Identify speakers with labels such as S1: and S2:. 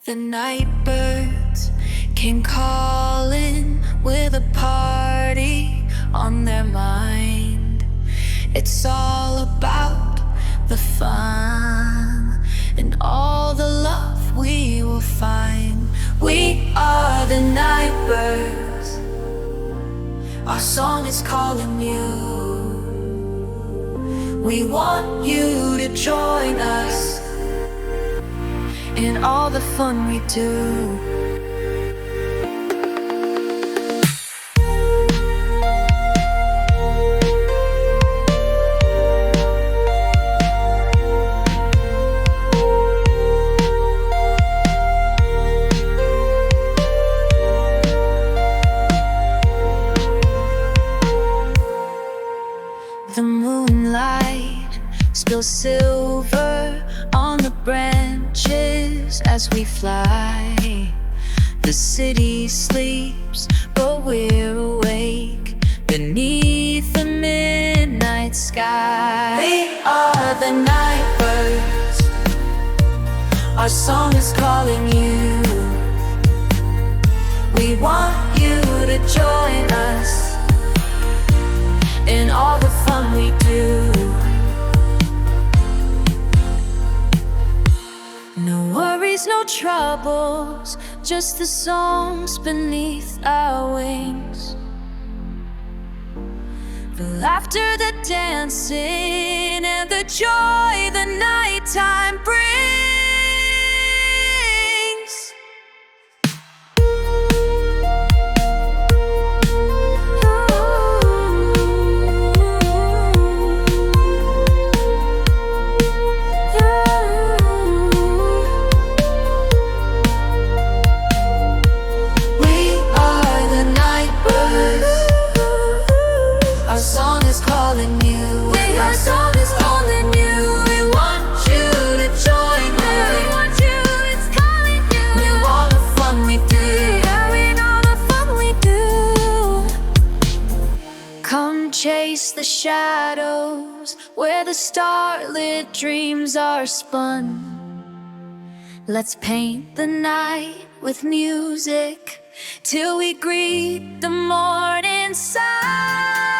S1: The night birds came calling with a party on their mind. It's all about the fun and all the love we will find. We are the night birds. Our song is calling you. We want you to join us in all the fun we do. The moonlight spills silver on the branches as we fly. The city sleeps, but we're awake beneath the midnight sky. We are the night birds. Our song is calling you. We want you to join us in all the fun we do. No worries, no troubles, just the songs beneath our wings. The laughter, the dancing, and the joy the nighttime brings. Our song is calling you. Our song is calling you. We want you to join us. We want you, it's calling you. We want the fun we do. Yeah, we know the fun we do. Come chase the shadows where the starlit dreams are spun. Let's paint the night with music till we greet the morning sun.